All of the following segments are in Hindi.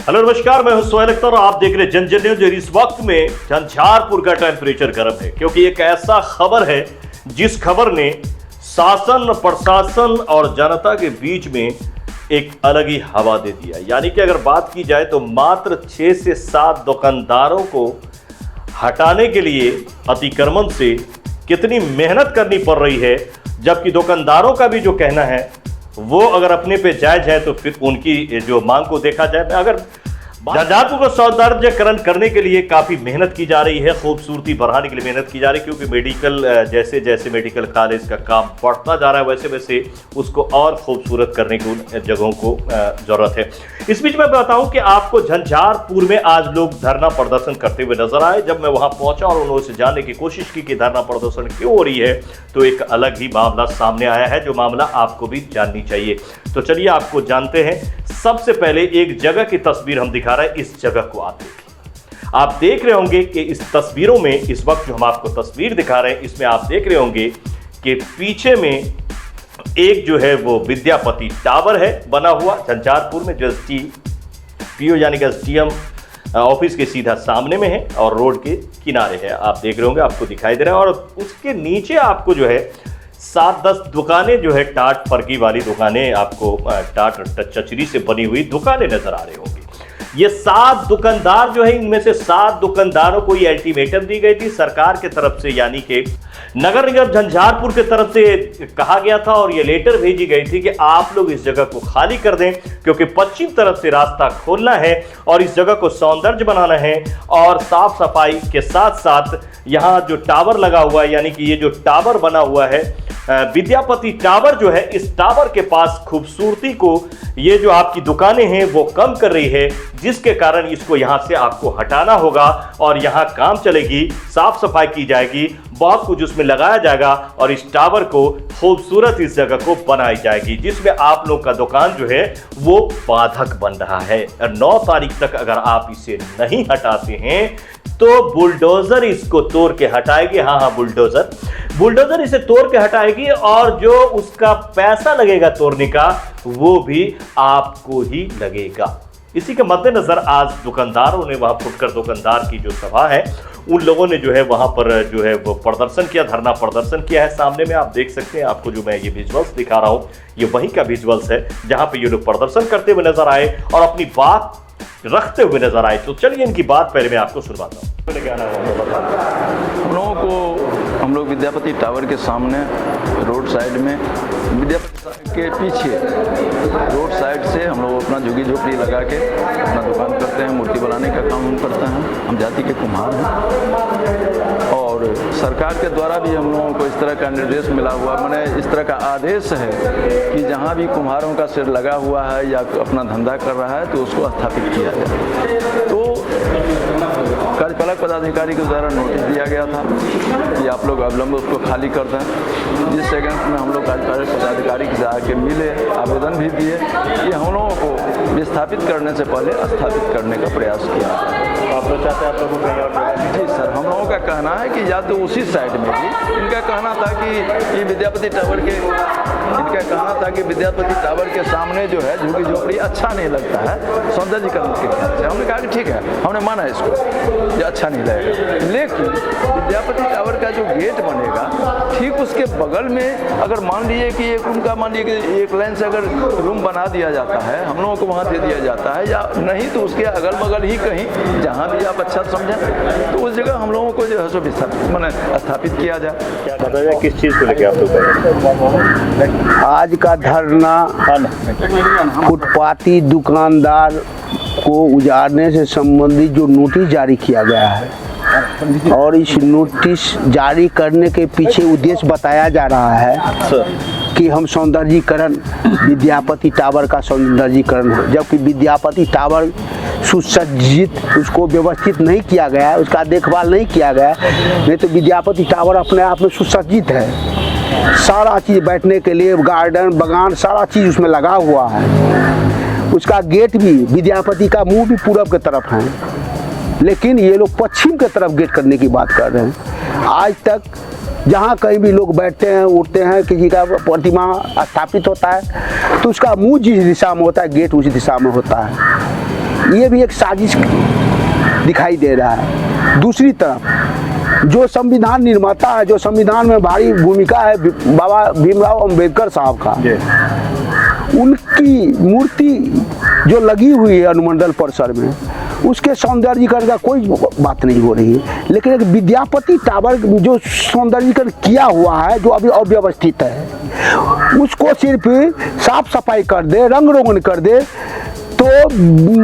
हेलो नमस्कार, मैं हूं सोहेल अख्तर और आप देख रहे हैं जन न्यूज। इस वक्त में झंझारपुर का टेम्परेचर गर्म है क्योंकि एक ऐसा खबर है जिस खबर ने शासन, प्रशासन और जनता के बीच में एक अलग ही हवा दे दिया। यानी कि अगर बात की जाए तो मात्र 6 से 7 दुकानदारों को हटाने के लिए अतिक्रमण से कितनी मेहनत करनी पड़ रही है, जबकि दुकानदारों का भी जो कहना है वो अगर अपने पे जायज है तो फिर उनकी जो मांग को देखा जाए। अगर झंझारपुर को सौंदर्यकरण करने के लिए काफ़ी मेहनत की जा रही है, खूबसूरती बढ़ाने के लिए मेहनत की जा रही है, क्योंकि मेडिकल जैसे जैसे मेडिकल कॉलेज का काम बढ़ता जा रहा है वैसे वैसे उसको और खूबसूरत करने की उन जगहों को ज़रूरत है। इस बीच मैं बताऊं कि आपको झंझारपुर में आज लोग धरना प्रदर्शन करते हुए नजर आए। जब मैं वहां पहुंचा और उन्होंने जानने की कोशिश की कि धरना प्रदर्शन क्यों हो रही है, तो एक अलग ही मामला सामने आया है, जो मामला आपको भी जाननी चाहिए। तो चलिए आपको जानते हैं। सबसे पहले एक जगह की तस्वीर हम दिखा रहे हैं, इस जगह को आप देख रहे होंगे कि इस तस्वीरों में, इस वक्त जो हम आपको तस्वीर दिखा रहे हैं, इसमें आप देख रहे होंगे कि पीछे में एक जो है वो विद्यापति टावर है बना हुआ झंझारपुर में, जो पीओ यानी कि एसडीएम ऑफिस के सीधा सामने में है और रोड के किनारे है। आप देख रहे होंगे, आपको दिखाई दे रहा है। और उसके नीचे आपको जो है 7-10 दुकानें जो है टाट फर्की वाली दुकानें, आपको टाट चचरी से बनी हुई दुकानें नजर आ रही होंगी। ये 7 दुकानदार जो है, इनमें से 7 दुकानदारों को ये अल्टीमेटम दी गई थी सरकार की तरफ से, यानी कि नगर निगम झंझारपुर की तरफ से कहा गया था और ये लेटर भेजी गई थी कि आप लोग इस जगह को खाली कर दें, क्योंकि पश्चिम तरफ से रास्ता खोलना है और इस जगह को सौंदर्य बनाना है। और साफ सफाई के साथ साथ यहाँ जो टावर लगा हुआ है, यानी कि ये जो टावर बना हुआ है विद्यापति टावर जो है, इस टावर के पास खूबसूरती को ये जो आपकी दुकानें हैं वो कम कर रही है, जिसके कारण इसको यहां से आपको हटाना होगा और यहां काम चलेगी, साफ सफाई की जाएगी, बहुत कुछ उसमें लगाया जाएगा और इस टावर को खूबसूरत इस जगह को बनाई जाएगी, जिसमें आप लोग का दुकान जो है वो बाधक बन रहा है। 9 तारीख तक अगर आप इसे नहीं हटाते हैं तो बुलडोजर इसको तोड़ के हटाएगी। हाँ, बुलडोजर इसे तोड़ के हटाएगी और जो उसका पैसा लगेगा तोड़ने का वो भी आपको ही लगेगा। इसी के मद्देनजर आज दुकानदारों ने, वहां फुटकर दुकानदार की जो सभा है, उन लोगों ने जो है वहां पर जो है वो प्रदर्शन किया, धरना प्रदर्शन किया है। सामने में आप देख सकते हैं, आपको जो मैं ये विजुअल्स दिखा रहा हूं ये वहीं का विजुअल्स है जहां पे ये लोग प्रदर्शन करते हुए नजर आए और अपनी बात रखते हुए नजर आए। तो चलिए इनकी बात पहले मैं आपको सुनवाता हूँ। हम लोग विद्यापति टावर के सामने रोड साइड में, विद्यापति के पीछे रोड साइड से हम लोग अपना झुग्गी झोपड़ी लगा के अपना दुकान करते हैं, मूर्ति बनाने का काम हम करते हैं। हम जाति के कुम्हार हैं और सरकार के द्वारा भी हम लोगों को इस तरह का निर्देश मिला हुआ, मैंने इस तरह का आदेश है कि जहाँ भी कुम्हारों का सिर लगा हुआ है या अपना धंधा कर रहा है तो उसको स्थापित किया जाए। तो कार्यपालक पदाधिकारी के द्वारा नोटिस दिया गया था कि आप लोग अविलंब उसको खाली कर दें। जिस सेकंड में हम लोग कार्यपालक पदाधिकारी से आके मिले, आवेदन भी दिए कि हम लोगों को विस्थापित करने से पहले स्थापित करने का प्रयास किया। आप लोग चाहते हैं आप लोगों को? जी सर, हम लोगों का कहना है कि या तो उसी साइड में भी, इनका कहना था कि ये विद्यापति टावर के, इनका कहना था कि विद्यापति टावर के सामने जो है झुग्गी झोपड़ी अच्छा नहीं लगता है सौंदर्यीकरण के ख्याल से। हमने कहा कि ठीक है, हमने माना इसको, ये अच्छा नहीं लगेगा, लेकिन विद्यापति टावर का जो गेट बनेगा ठीक उसके बगल में अगर मान लीजिए कि एक रूम का, मान लीजिए कि एक लाइन से अगर रूम बना दिया जाता है, हम लोगों को वहाँ दे दिया जाता है, या नहीं तो उसके अगल बगल ही कहीं जहाँ भी आप अच्छा समझें तो उस जगह हम लोगों को जो है सो स्थापित किया जाए। क्या पता है किस चीज़ को लेकर आप लोग आज का धरना फुटपाती दुकानदार को उजाड़ने से संबंधित जो नोटिस जारी किया गया है और इस नोटिस जारी करने के पीछे उद्देश्य बताया जा रहा है कि हम सौंदर्यीकरण, विद्यापति टावर का सौंदर्यीकरण हो, जबकि विद्यापति टावर सुसज्जित, उसको व्यवस्थित नहीं किया गया है, उसका देखभाल नहीं किया गया है। नहीं तो विद्यापति टावर अपने आप में सुसज्जित है, सारा चीज़ बैठने के लिए, गार्डन, बगान, सारा चीज़ उसमें लगा हुआ है। उसका गेट भी, विद्यापति का मुंह भी पूरब की तरफ है, लेकिन ये लोग पश्चिम की तरफ गेट करने की बात कर रहे हैं। आज तक जहाँ कहीं भी लोग बैठते हैं, उठते हैं, किसी का प्रतिमा स्थापित होता है तो उसका मुंह जिस दिशा में होता है, गेट उसी दिशा में होता है। ये भी एक साजिश दिखाई दे रहा है। दूसरी तरफ जो संविधान निर्माता है, जो संविधान में भारी भूमिका है बाबा भीमराव अंबेडकर साहब का, उनकी मूर्ति जो लगी हुई है अनुमंडल परिसर में, उसके सौंदर्यीकरण का कोई बात नहीं हो रही है। लेकिन एक विद्यापति टावर जो सौंदर्यीकरण किया हुआ है, जो अभी अव्यवस्थित है, उसको सिर्फ साफ सफाई कर दे, रंग रोगन कर दे तो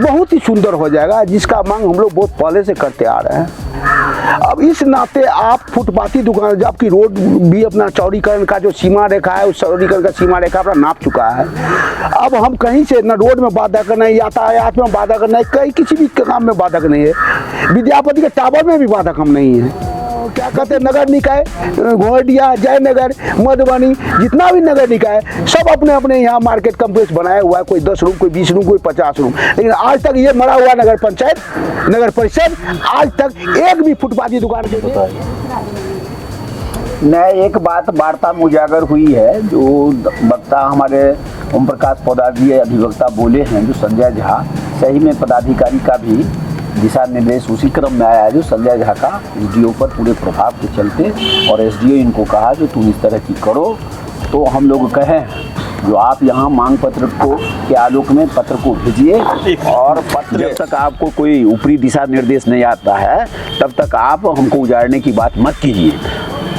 बहुत ही सुंदर हो जाएगा, जिसका मांग हम लोग बहुत पहले से करते आ रहे हैं। अब इस नाते आप फुटपाथी दुकान, जबकि रोड भी अपना चौड़ीकरण का जो सीमा रेखा है, उस चौड़ीकरण का सीमा रेखा अपना नाप चुका है। अब हम कहीं से न रोड में बाधा करना है, यातायात में बाधा करना है, कहीं किसी भी काम में बाधक नहीं है। विद्यापति के टावर में भी बाधक हम नहीं है। क्या कहते हैं, नगर निकाय, घोड़िया, जयनगर, मधुबनी, जितना भी नगर निकाय, सब अपने अपने यहाँ मार्केट कम्प्लेक्स बनाया हुआ है। कोई 10 रूम, कोई 20 रूम, कोई 50 रूम। लेकिन आज तक ये मरा हुआ नगर पंचायत, नगर परिषद आज तक एक भी फुटपाथी दुकान के नहीं। एक बात वार्ता में उजागर हुई है, जो वक्ता हमारे ओम प्रकाश पौधारी अधिवक्ता बोले हैं, जो संजय झा, सही में पदाधिकारी का भी दिशा निर्देश उसी क्रम में आया है, जो संजय झा का एसडीओ पर पूरे प्रभाव के चलते, और एसडीओ इनको कहा जो तुम इस तरह की करो। तो हम लोग कहें जो आप यहाँ मांग पत्र को के आलोक में पत्र को भेजिए, और पत्र जब तक आपको कोई ऊपरी दिशा निर्देश नहीं आता है तब तक आप हमको उजाड़ने की बात मत कीजिए।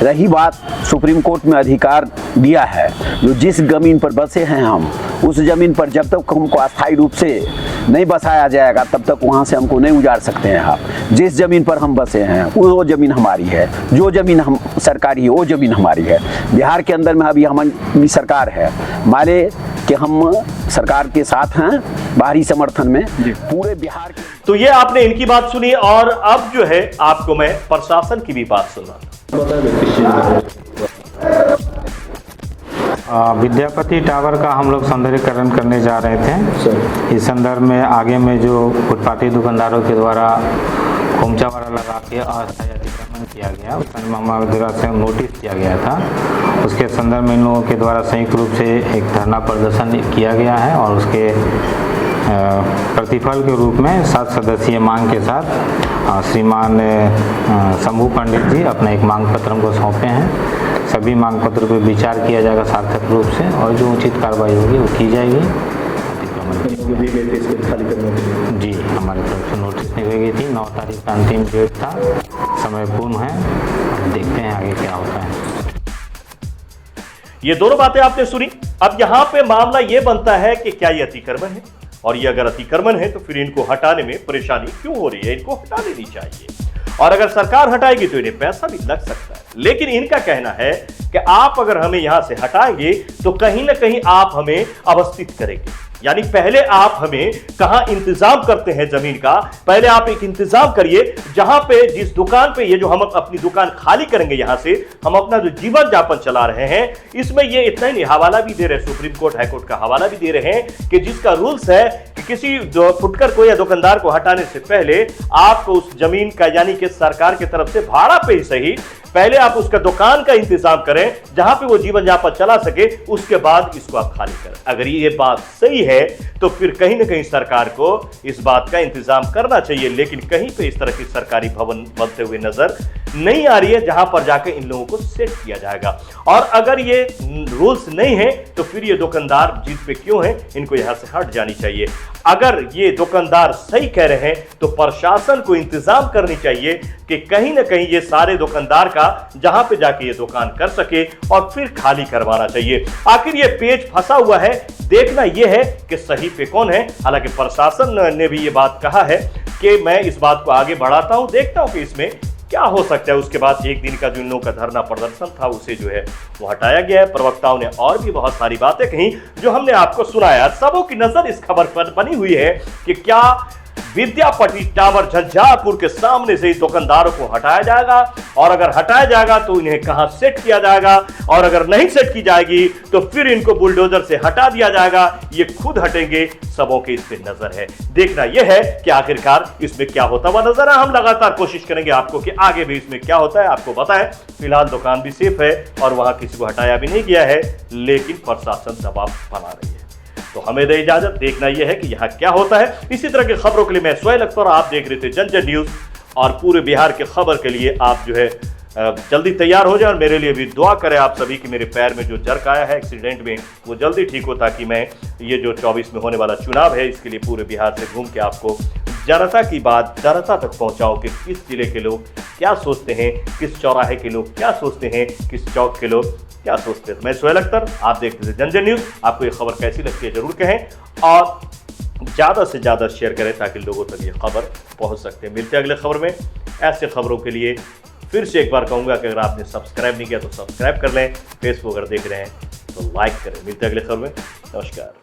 रही बात, सुप्रीम कोर्ट में अधिकार दिया है, जो जिस जमीन पर बसे हैं हम, उस जमीन पर जब तक हमको अस्थायी रूप से नहीं बसाया जाएगा तब तक वहाँ से हमको नहीं उजाड़ सकते हैं आप। जिस जमीन पर हम बसे हैं वो जमीन हमारी है, जो जमीन हम सरकारी है वो जमीन हमारी है। बिहार के अंदर में अभी हमारी सरकार है, माले कि हम सरकार के साथ हैं बाहरी समर्थन में पूरे बिहार के। तो ये आपने इनकी बात सुनी, और अब जो है आपको मैं प्रशासन की भी बात सुना। विद्यापति टावर का हम लोग सौंदर्यीकरण करने जा रहे थे। इस संदर्भ में आगे में जो फुटपाथी दुकानदारों के द्वारा खोमचा वाला लगा के अस्थायी अतिक्रमण किया गया, उस द्वारा से नोटिस दिया गया था। उसके संदर्भ में इन लोगों के द्वारा संयुक्त रूप से एक धरना प्रदर्शन किया गया है, और उसके प्रतिफल के रूप में 7 सदस्यीय मांग के साथ श्रीमान शंभू पंडित जी अपना एक मांग पत्र हमको सौंपे हैं। सभी मांग पत्र पर विचार किया जाएगा सार्थक रूप से, और जो उचित कार्रवाई होगी वो की जाएगी। जी, हमारे तरफ से नोटिस निकल गई थी, 9 तारीख का अंतिम डेट था, समय पूर्ण है। देखते हैं आगे क्या होता है। ये दोनों बातें आपने सुनी। अब यहाँ पे मामला ये बनता है कि क्या ये अतिक्रमण है, और ये अगर अतिक्रमण है तो फिर इनको हटाने में परेशानी क्यों हो रही है? इनको हटा लेनी चाहिए, और अगर सरकार हटाएगी तो इन्हें पैसा भी लग सकता है। लेकिन इनका कहना है कि आप अगर हमें यहां से हटाएंगे तो कहीं ना कहीं आप हमें अवस्थित करेंगे। यानी पहले आप हमें कहां इंतजाम करते हैं जमीन का, पहले आप एक इंतजाम करिए जहां पे, जिस दुकान पे, ये जो हम अपनी दुकान खाली करेंगे यहां से, हम अपना जो जीवन यापन चला रहे हैं, इसमें ये इतना ही हवाला भी दे रहे हैं, सुप्रीम कोर्ट हाई कोर्ट का हवाला भी दे रहे हैं कि जिसका रूल्स है कि किसी फुटकर को या दुकानदार को हटाने से पहले आपको उस जमीन का, यानी कि सरकार की तरफ से भाड़ा पे ही सही, पहले आप उसका दुकान का इंतजाम करें जहां पे वो जीवन यापन चला सके, उसके बाद इसको आप खाली करें। अगर ये बात सही है तो फिर कहीं ना कहीं सरकार को इस बात का इंतजाम करना चाहिए। लेकिन कहीं पे इस तरह की सरकारी भवन बनते हुए नजर नहीं आ रही है जहां पर जाकर इन लोगों को सेट किया जाएगा। और अगर ये रूल्स नहीं है तो फिर ये दुकानदार जिद पे क्यों है, इनको यहां से हट जानी चाहिए। अगर ये दुकानदार सही कह रहे हैं तो प्रशासन को इंतजाम करनी चाहिए कि कहीं ना कहीं ये सारे दुकानदार का जहां पे जाके ये दुकान कर सके और फिर खाली करवाना चाहिए। आखिर ये पेच फंसा हुआ है, देखना ये है कि सही पे कौन है। हालांकि प्रशासन ने भी ये बात कहा है कि मैं इस बात को आगे बढ़ाता हूं, देखता हूं कि इसमें क्या हो सकता है। उसके बाद एक दिन का जो इन लोगों का धरना प्रदर्शन था उसे जो है वो हटाया गया है। प्रवक्ताओं ने और भी बहुत सारी बातें कही जो हमने आपको सुनाया। सबों की नजर इस खबर पर बनी हुई है कि क्या विद्यापति टावर झंझारपुर के सामने से दुकानदारों को हटाया जाएगा, और अगर हटाया जाएगा तो इन्हें कहां सेट किया जाएगा, और अगर नहीं सेट की जाएगी तो फिर इनको बुलडोजर से हटा दिया जाएगा। ये खुद हटेंगे, सबों की इस पे नजर है। देखना यह है कि आखिरकार इसमें क्या होता हुआ नजर है। हम लगातार कोशिश करेंगे आपको कि आगे भी इसमें क्या होता है आपको बताएं। फिलहाल दुकान भी सेफ है और वहां किसी को हटाया भी नहीं गया है, लेकिन प्रशासन दबाव बना रही है। तो हमें दे इजाजत, देखना यह है कि यहाँ क्या होता है। इसी तरह की खबरों के लिए मैं सुहेल अख्तर, आप देख रहे थे जन न्यूज़, और पूरे बिहार के खबर के लिए आप जो है जल्दी तैयार हो जाए, और मेरे लिए भी दुआ करें आप सभी कि मेरे पैर में जो जर्क आया है एक्सीडेंट में वो जल्दी ठीक हो, ताकि मैं ये जो 24 में होने वाला चुनाव है इसके लिए पूरे बिहार से घूम के आपको जनता की बात जनता तक पहुंचाओ कि किस जिले के लोग क्या सोचते हैं, किस चौराहे के लोग क्या सोचते हैं, किस चौक के लोग क्या सोचते हैं। मैं सुहेल अख्तर, आप देखते थे जन न्यूज़। आपको ये खबर कैसी लगती है जरूर कहें, और ज़्यादा से ज़्यादा शेयर करें ताकि लोगों तक ये खबर पहुंच सकते हैं। मिलते हैं अगले खबर में। ऐसे खबरों के लिए फिर से एक बार कहूँगा कि अगर आपने सब्सक्राइब नहीं किया तो सब्सक्राइब कर लें, फेसबुक अगर देख रहे हैं तो लाइक करें। मिलते हैं अगले खबर में, नमस्कार।